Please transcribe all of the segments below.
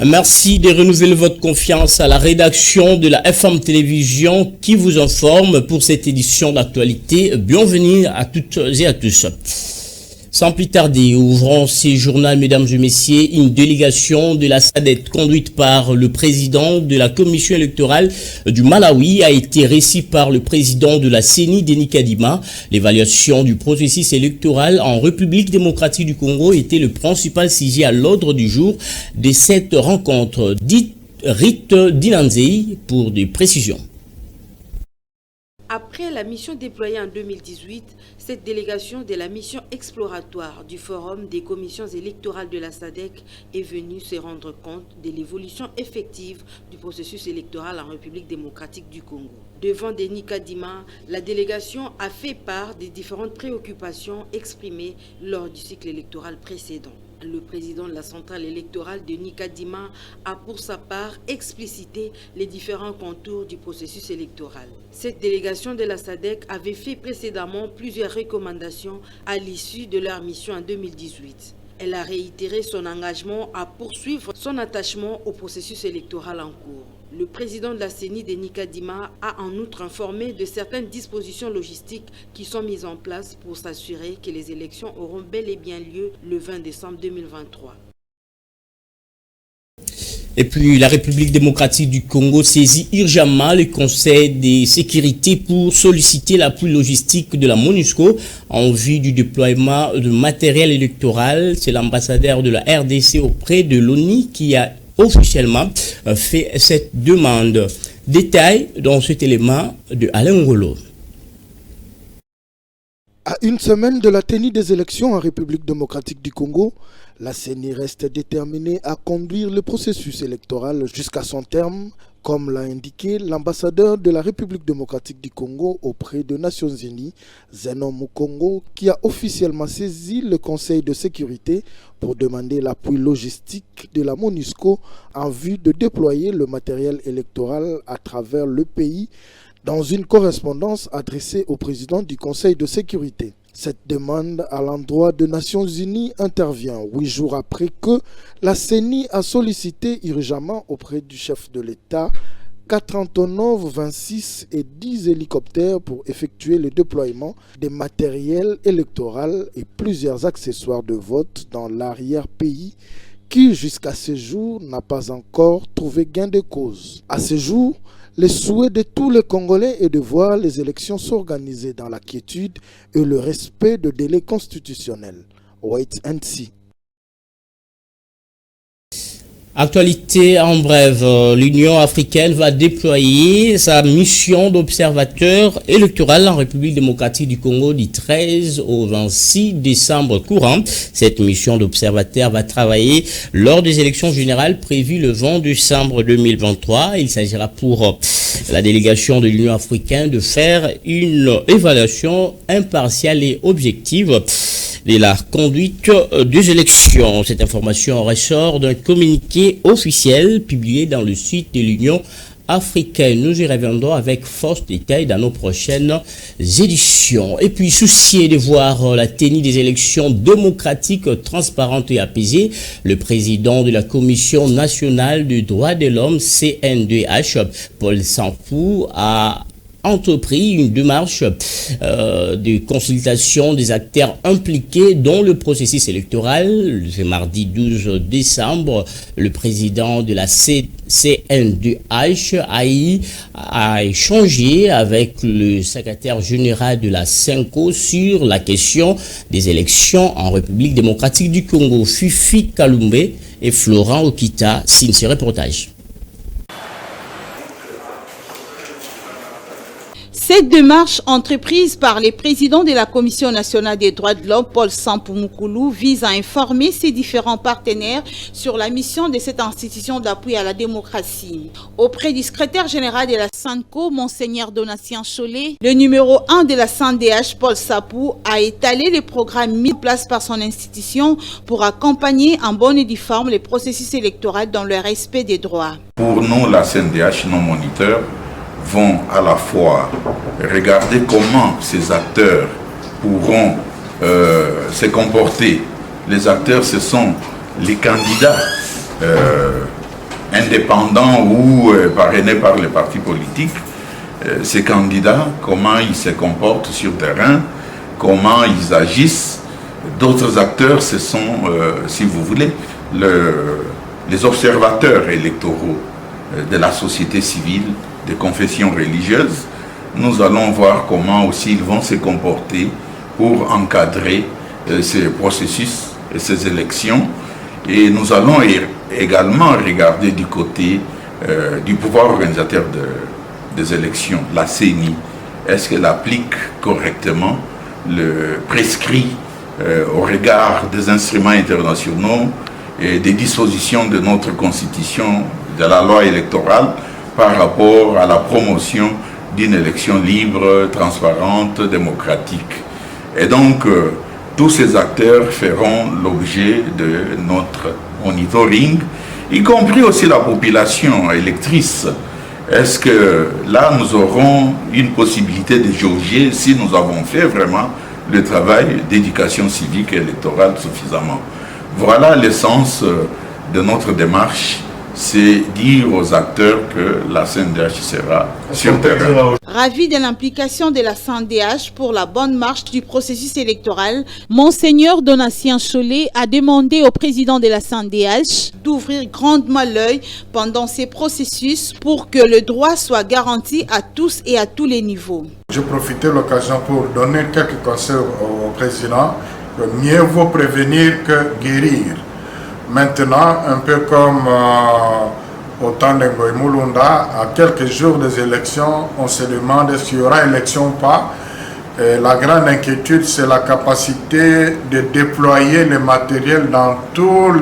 Merci de renouveler votre confiance à la rédaction de la FM Télévision qui vous informe pour cette édition d'actualité. Bienvenue à toutes et à tous. Sans plus tarder, ouvrons ces journaux, mesdames et messieurs, une délégation de la SADC conduite par le président de la commission électorale du Malawi a été reçue par le président de la CENI, Denis Kadima. L'évaluation du processus électoral en République démocratique du Congo était le principal sujet à l'ordre du jour de cette rencontre. Dite Rite Dinanzei pour des précisions. Après la mission déployée en 2018, cette délégation de la mission exploratoire du Forum des commissions électorales de la SADC est venue se rendre compte de l'évolution effective du processus électoral en République démocratique du Congo. Devant Denis Kadima, la délégation a fait part des différentes préoccupations exprimées lors du cycle électoral précédent. Le président de la centrale électorale, Denis Kadima, a pour sa part explicité les différents contours du processus électoral. Cette délégation de la SADC avait fait précédemment plusieurs recommandations à l'issue de leur mission en 2018. Elle a réitéré son engagement à poursuivre son attachement au processus électoral en cours. Le président de la CENI, Denis Kadima, a en outre informé de certaines dispositions logistiques qui sont mises en place pour s'assurer que les élections auront bel et bien lieu le 20 décembre 2023. Et puis, la République démocratique du Congo saisit urgemment le Conseil de sécurité pour solliciter l'appui logistique de la MONUSCO en vue du déploiement de matériel électoral. C'est l'ambassadeur de la RDC auprès de l'ONU qui a officiellement fait cette demande. Détail dans cet élément de Alain Ngolo. À une semaine de la tenue des élections en République démocratique du Congo, la CENI reste déterminée à conduire le processus électoral jusqu'à son terme, comme l'a indiqué l'ambassadeur de la République démocratique du Congo auprès des Nations Unies, Zenon Mukongo, qui a officiellement saisi le Conseil de sécurité pour demander l'appui logistique de la MONUSCO en vue de déployer le matériel électoral à travers le pays dans une correspondance adressée au président du Conseil de sécurité. Cette demande à l'endroit des Nations Unies intervient 8 jours après que la CENI a sollicité urgemment auprès du chef de l'État 4 Antonov 26 et 10 hélicoptères pour effectuer le déploiement des matériels électoraux et plusieurs accessoires de vote dans l'arrière-pays qui, jusqu'à ce jour, n'a pas encore trouvé gain de cause. À ce jour, le souhait de tous les Congolais est de voir les élections s'organiser dans la quiétude et le respect de délais constitutionnels. Wait and see. Actualité en bref, l'Union africaine va déployer sa mission d'observateur électoral en République démocratique du Congo du 13 au 26 décembre courant. Cette mission d'observateur va travailler lors des élections générales prévues le 20 décembre 2023. Il s'agira pour la délégation de l'Union africaine de faire une évaluation impartiale et objective de la conduite des élections. Cette information ressort d'un communiqué officiel publié dans le site de l'Union africaine. Nous y reviendrons avec force détail dans nos prochaines éditions. Et puis, soucié de voir la tenue des élections démocratiques, transparentes et apaisées, le président de la Commission nationale des droits de l'homme, CNDH, Paul Sampou, a entrepris une démarche de consultation des acteurs impliqués dans le processus électoral. Ce mardi 12 décembre, le président de la CNDH a échangé avec le secrétaire général de la CENCO sur la question des élections en République démocratique du Congo. Fifi Kalumbe et Florent Okita signent ce reportage. Cette démarche entreprise par les présidents de la Commission nationale des droits de l'homme, Paul Sampou Moukoulou, vise à informer ses différents partenaires sur la mission de cette institution d'appui à la démocratie. Auprès du secrétaire général de la SANCO, Monseigneur Donatien Cholet, le numéro 1 de la CNDH, Paul Sampou, a étalé les programmes mis en place par son institution pour accompagner en bonne et due forme les processus électoraux dans le respect des droits. Pour nous, la CNDH, nos moniteurs, vont à la fois regarder comment ces acteurs pourront se comporter. Les acteurs, ce sont les candidats indépendants ou parrainés par les partis politiques, ces candidats, comment ils se comportent sur le terrain, comment ils agissent. D'autres acteurs, ce sont, si vous voulez, les observateurs électoraux de la société civile, des confessions religieuses. Nous allons voir comment aussi ils vont se comporter pour encadrer ces processus et ces élections. Et nous allons également regarder du côté du pouvoir organisateur des élections, la CENI. Est-ce qu'elle applique correctement le prescrit au regard des instruments internationaux et des dispositions de notre constitution, de la loi électorale, par rapport à la promotion d'une élection libre, transparente, démocratique. Et donc, tous ces acteurs feront l'objet de notre monitoring, y compris aussi la population électrice. Est-ce que là, nous aurons une possibilité de jauger si nous avons fait vraiment le travail d'éducation civique et électorale suffisamment? Voilà l'essence de notre démarche, c'est dire aux acteurs que la CNDH sera sur terrain. Ravi de l'implication de la CNDH pour la bonne marche du processus électoral, Monseigneur Donatien Cholet a demandé au président de la CNDH d'ouvrir grandement l'œil pendant ces processus pour que le droit soit garanti à tous et à tous les niveaux. Je profitais de l'occasion pour donner quelques conseils au président. Mieux vaut prévenir que guérir. Maintenant, un peu comme au temps de Ngoï Mulunda, à quelques jours des élections, on se demande est-ce qu'il y aura élection ou pas. Et la grande inquiétude, c'est la capacité de déployer le matériel dans tous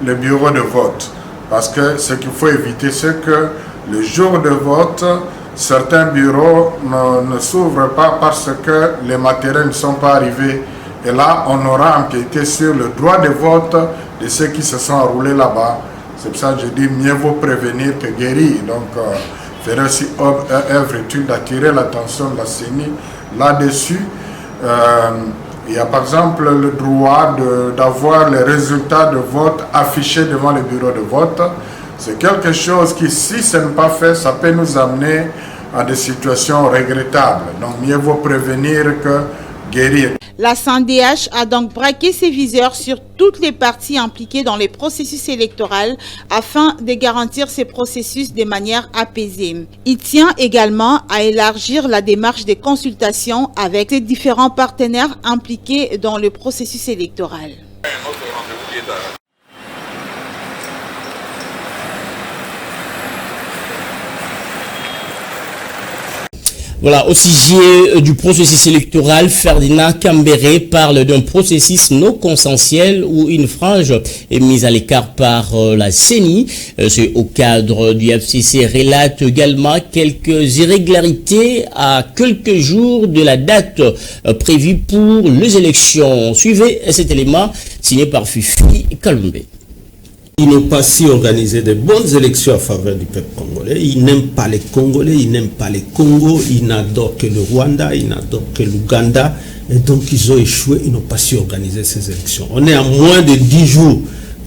les bureaux de vote. Parce que ce qu'il faut éviter, c'est que le jour de vote, certains bureaux ne s'ouvrent pas parce que les matériels ne sont pas arrivés. Et là, on aura empiété sur le droit de vote de ceux qui se sont enroulés là-bas. C'est pour ça que je dis mieux vaut prévenir que guérir. Donc, faire aussi œuvre utile d'attirer l'attention de la CENI là-dessus. Il y a par exemple le droit d'avoir les résultats de vote affichés devant les bureaux de vote. C'est quelque chose qui, si ce n'est pas fait, ça peut nous amener à des situations regrettables. Donc, mieux vaut prévenir que guérir. La CNDH a donc braqué ses viseurs sur toutes les parties impliquées dans les processus électoraux afin de garantir ces processus de manière apaisée. Il tient également à élargir la démarche de consultation avec les différents partenaires impliqués dans le processus électoral. Voilà, au sujet du processus électoral, Ferdinand Cambéré parle d'un processus non consensuel où une frange est mise à l'écart par la CENI. C'est au cadre du FCC relate également quelques irrégularités à quelques jours de la date prévue pour les élections. Suivez cet élément signé par Fifi Kalumbe. Ils n'ont pas si organisé de bonnes élections en faveur du peuple congolais. Ils n'aiment pas les Congolais, ils n'aiment pas les Congos, ils n'adorent que le Rwanda, ils n'adorent que l'Ouganda. Et donc ils ont échoué, ils n'ont pas su organiser ces élections. On est à moins de 10 jours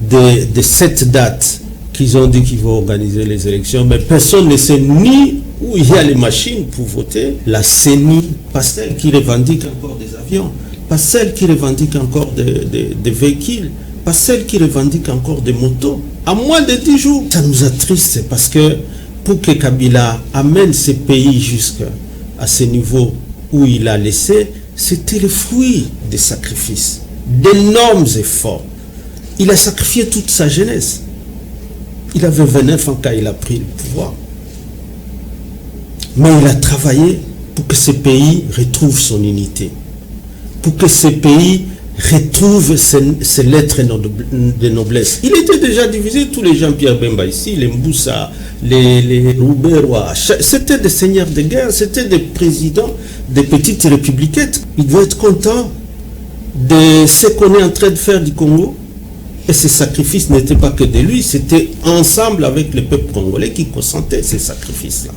de cette date qu'ils ont dit qu'ils vont organiser les élections, mais personne ne sait ni où il y a les machines pour voter. La CENI, pas celle qui revendique encore des avions, pas celle qui revendique encore des véhicules, pas celle qui revendique encore des motos. À moins de 10 jours. Ça nous attriste parce que pour que Kabila amène ce pays jusqu'à ce niveau où il a laissé, c'était le fruit des sacrifices, d'énormes efforts. Il a sacrifié toute sa jeunesse. Il avait 29 ans quand il a pris le pouvoir. Mais il a travaillé pour que ce pays retrouve son unité. Pour que ce pays retrouve ses lettres de noblesse. Il était déjà divisé, tous les Jean-Pierre Bemba ici, les Mboussa, les Rouberois, c'était des seigneurs de guerre, c'était des présidents des petites républiquettes. Il doit être content de ce qu'on est en train de faire du Congo. Et ces sacrifices n'étaient pas que de lui, c'était ensemble avec le peuple congolais qui consentait ces sacrifices-là.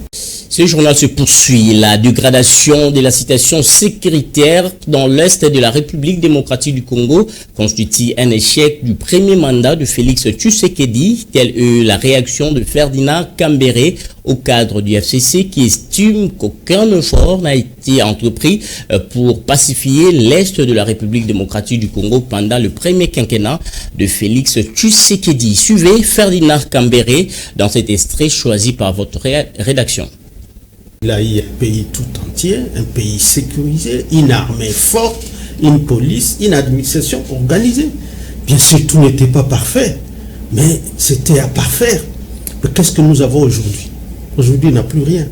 Ce journal se poursuit. La dégradation de la situation sécuritaire dans l'est de la République démocratique du Congo constitue un échec du premier mandat de Félix Tshisekedi, telle est la réaction de Ferdinand Kambere au cadre du FCC qui estime qu'aucun effort n'a été entrepris pour pacifier l'est de la République démocratique du Congo pendant le premier quinquennat de Félix Tshisekedi. Suivez Ferdinand Kambere dans cet extrait choisi par votre rédaction. Il a eu un pays tout entier, un pays sécurisé, une armée forte, une police, une administration organisée. Bien sûr, tout n'était pas parfait, mais c'était à parfaire. Mais qu'est-ce que nous avons aujourd'hui? Aujourd'hui, il n'y a plus rien.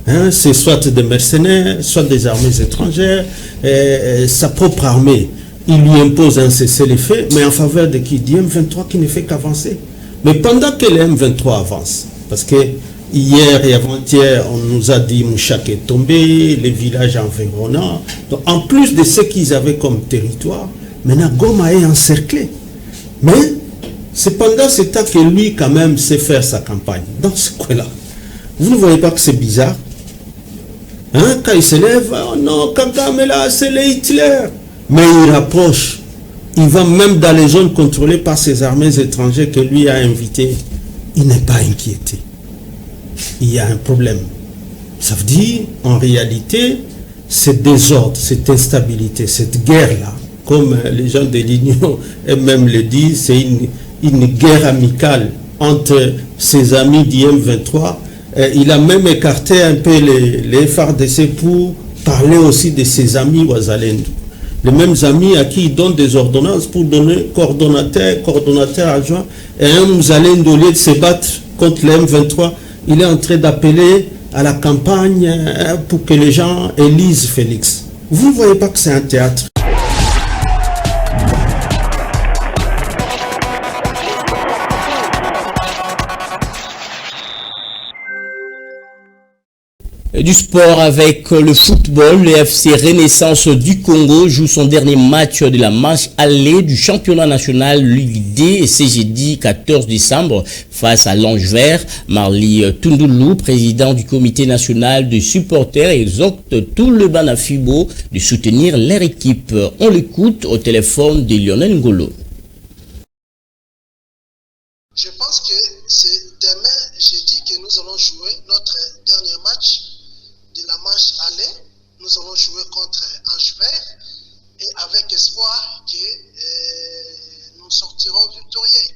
Hein? C'est soit des mercenaires, soit des armées étrangères, sa propre armée. Il lui impose un cessez-le-feu, mais en faveur de qui? Du M23 qui ne fait qu'avancer. Mais pendant que le M23 avance, parce que hier et avant-hier, on nous a dit Mouchak est tombé, les villages environnants. Donc, en plus de ce qu'ils avaient comme territoire, maintenant Goma est encerclé. Mais c'est pendant ce temps que lui, quand même, sait faire sa campagne. Dans ce coin-là. Vous ne voyez pas que c'est bizarre? Hein? Quand il se lève, oh non, Kagame là, c'est le Hitler. Mais il rapproche. Il va même dans les zones contrôlées par ces armées étrangères que lui a invitées. Il n'est pas inquiété. Il y a un problème. Ça veut dire, en réalité, ce désordre, cette instabilité, cette guerre-là, comme les gens de l'Union eux-mêmes le disent, c'est une guerre amicale entre ses amis du M23. Il a même écarté un peu les FARDC pour parler aussi de ses amis Ouazalendo. Les mêmes amis à qui il donne des ordonnances pour donner coordonnateur adjoint, et un Ouazalendo, au lieu de se battre contre le M23, il est en train d'appeler à la campagne pour que les gens élisent Félix. Vous ne voyez pas que c'est un théâtre? Du sport avec le football, le FC Renaissance du Congo joue son dernier match de la manche allée du championnat national Ligue D ce jeudi 14 décembre face à l'Ange Vert. Marli Tundoulou, président du comité national de supporters, exhorte tout le Banafibo de soutenir leur équipe. On l'écoute au téléphone de Lionel Ngolo. Je pense que c'est demain jeudi que nous allons jouer notre dernier match de la manche allée. Nous allons jouer contre Ange Vert et avec espoir que nous sortirons victorieux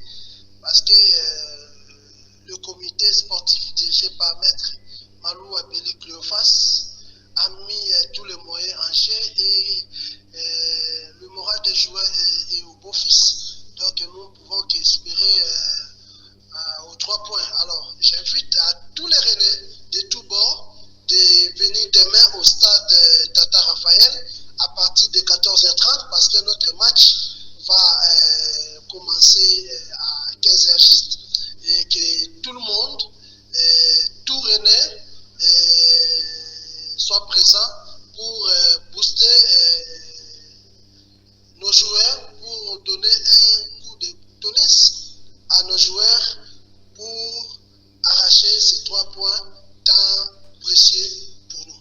parce que le comité sportif dirigé par Maître Malou Abeli Cléophas a mis tous les moyens en jeu et le moral des joueurs est au beau fixe. Donc nous pouvons qu'espérer aux 3 points. Alors j'invite à tous les Rennais de tous bords de venir demain au stade Tata Raphaël à partir de 14h30 parce que notre match va commencer à 15h juste et que tout le monde, tout Rennais soit présent pour booster nos joueurs, pour donner un coup de tonus à nos joueurs pour arracher ces 3 points tant précieux pour nous.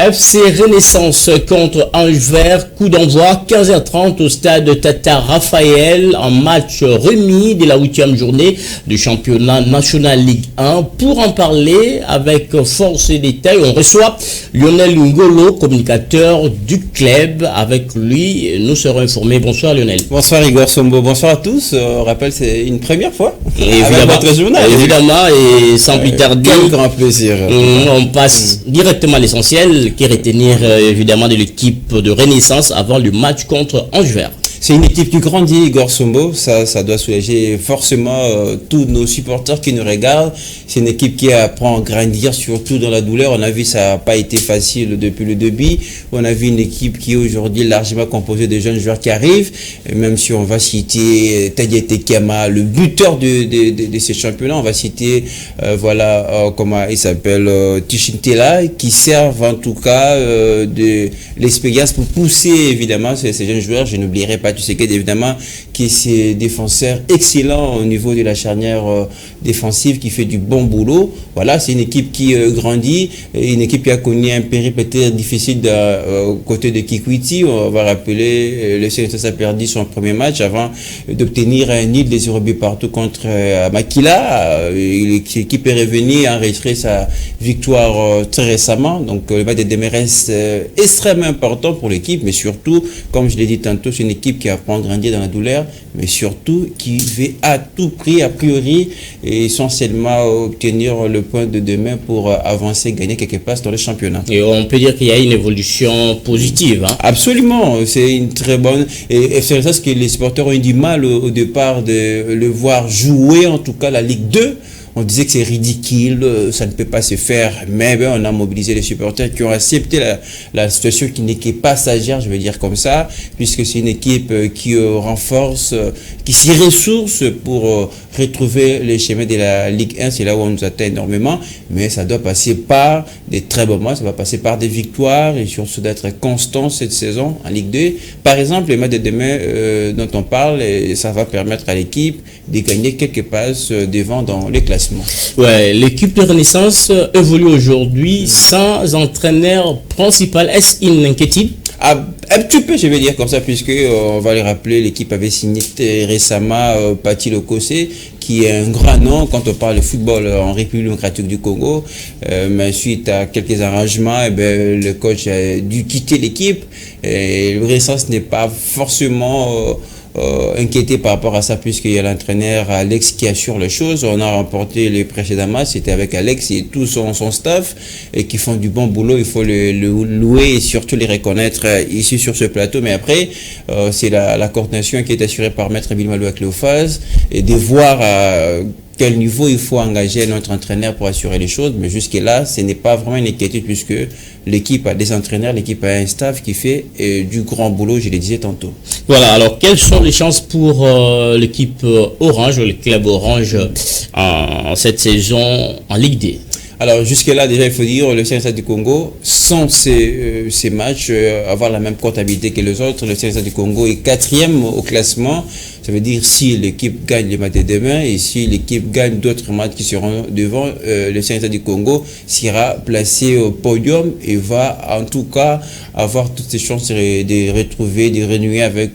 FC Renaissance contre Ange Vert, coup d'envoi 15h30 au stade Tata Raphaël en match remis de la 8e journée du championnat national Ligue 1. Pour en parler avec force et détail, on reçoit Lionel Ngolo, communicateur du club. Avec lui, nous serons informés. Bonsoir Lionel. Bonsoir Igor Sombo, bonsoir à tous. On rappelle, c'est une première fois avec votre journal. Évidemment, et sans plus tarder, quel grand plaisir. On passe directement à l'essentiel, qui est retenir évidemment de l'équipe de Renaissance avant le match contre Ange Vert. C'est une équipe qui grandit, Igor Sombo, ça doit soulager forcément tous nos supporters qui nous regardent. C'est une équipe qui apprend à grandir, surtout dans la douleur. On a vu ça n'a pas été facile depuis le début. On a vu une équipe qui est aujourd'hui largement composée de jeunes joueurs qui arrivent. Et même si on va citer Tadje Tekema, le buteur de ces championnats, on va citer comment il s'appelle, Tichintela, qui servent en tout cas de l'expérience pour pousser évidemment ces jeunes joueurs. Je n'oublierai pas pas Tshisekedi évidemment, qui est ce défenseur excellent au niveau de la charnière défensive, qui fait du bon boulot. Voilà, c'est une équipe qui grandit, une équipe qui a connu un périple peut-être difficile côté de Kikwiti. On va rappeler, le CNSS a perdu son premier match avant d'obtenir un nid des 0 buts partout contre Makila. L'équipe est revenue à enregistrer sa victoire très récemment. Donc le match de demain reste extrêmement important pour l'équipe, mais surtout, comme je l'ai dit tantôt, c'est une équipe qui apprend à grandir dans la douleur, mais surtout qui veut à tout prix, a priori, et essentiellement obtenir le point de demain pour avancer, gagner quelques places dans le championnat. Et on peut dire qu'il y a une évolution positive. Hein? Absolument, c'est une très bonne... Et c'est ça ce que les supporters ont eu du mal au départ de le voir jouer, en tout cas la Ligue 2. On disait que c'est ridicule, ça ne peut pas se faire, mais on a mobilisé les supporters qui ont accepté la situation qui n'est que passagère, je veux dire comme ça, puisque c'est une équipe qui renforce, qui s'y ressource pour retrouver les chemins de la Ligue 1, c'est là où on nous attend énormément, mais ça doit passer par des très bons matchs, ça va passer par des victoires et surtout d'être constant cette saison en Ligue 2. Par exemple, les matchs de demain dont on parle, ça va permettre à l'équipe de gagner quelques passes devant dans les classements. Ouais, l'équipe de Renaissance évolue aujourd'hui sans entraîneur principal. Est-ce une inquiétude? Un petit peu, je vais dire comme ça, puisque on va le rappeler, l'équipe avait signé récemment Pati Lokose, qui est un grand nom quand on parle de football en République démocratique du Congo. Mais suite à quelques arrangements, le coach a dû quitter l'équipe. Et le Renaissance n'est pas forcément inquiété par rapport à ça, puisqu'il y a l'entraîneur Alex qui assure les choses. On a remporté les précédents matchs, c'était avec Alex et tout son staff, et qui font du bon boulot. Il faut le louer et surtout les reconnaître ici sur ce plateau. Mais après, c'est la coordination qui est assurée par Maître Bilmalou à Cléophase, et de voir quel niveau il faut engager notre entraîneur pour assurer les choses. Mais jusque-là, ce n'est pas vraiment une inquiétude, puisque l'équipe a des entraîneurs, l'équipe a un staff qui fait du grand boulot, je le disais tantôt. Voilà, alors quelles sont les chances pour l'équipe Orange, le club Orange, en cette saison en Ligue 2? Alors jusque-là, déjà, il faut dire, le CNSA du Congo, sans ces matchs, avoir la même comptabilité que les autres. Le CNSA du Congo est 4e au classement. Ça veut dire si l'équipe gagne les matchs de demain et si l'équipe gagne d'autres matchs qui seront devant, le CNSA du Congo sera placé au podium et va en tout cas avoir toutes ses chances de retrouver, de renouer avec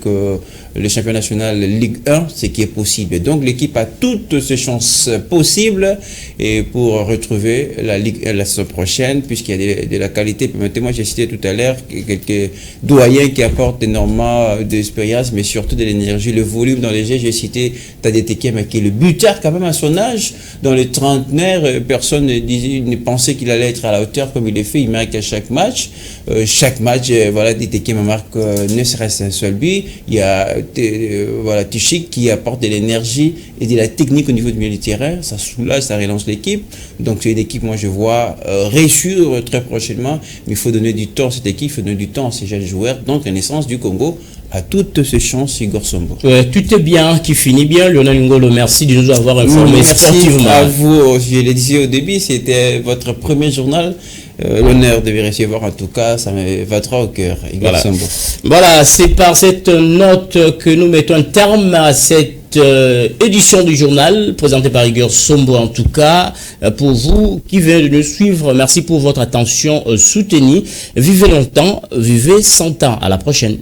le championnat national Ligue 1, ce qui est possible. Donc l'équipe a toutes ses chances possibles et pour retrouver la Ligue 1 la saison prochaine, puisqu'il y a de la qualité. Permettez-moi, j'ai cité tout à l'heure quelques doyens qui apportent énormément d'expérience, mais surtout de l'énergie, le volume dans les jeux. J'ai cité Tadetekem, qui est le buteur quand même à son âge. Dans les trentenaires, personne ne pensait qu'il allait être à la hauteur comme il est fait. Il marque à chaque match. Chaque match, voilà, Tadetekem marque ne serait-ce un seul but. Il y a voilà, Tichik qui apporte de l'énergie et de la technique au niveau du milieu du terrain. Ça soulage, ça relance l'équipe. Donc c'est une équipe, moi je vois réussir très prochainement. Mais il faut donner du temps à cette équipe, il faut donner du temps à ces jeunes joueurs. Donc Renaissance du Congo a toutes ses chances, Igor Sombo. Tout est bien, qui finit bien. Lionel Ngolo, merci de nous avoir informés sportivement. Merci à vous. Je le disais au début, c'était votre premier journal. L'honneur de recevoir, en tout cas, ça me va trop au cœur. Voilà, voilà, c'est par cette note que nous mettons un terme à cette édition du journal présentée par Igor Sombo. En tout cas, pour vous qui venez de nous suivre, merci pour votre attention soutenue. Vivez longtemps, vivez 100 ans. À la prochaine.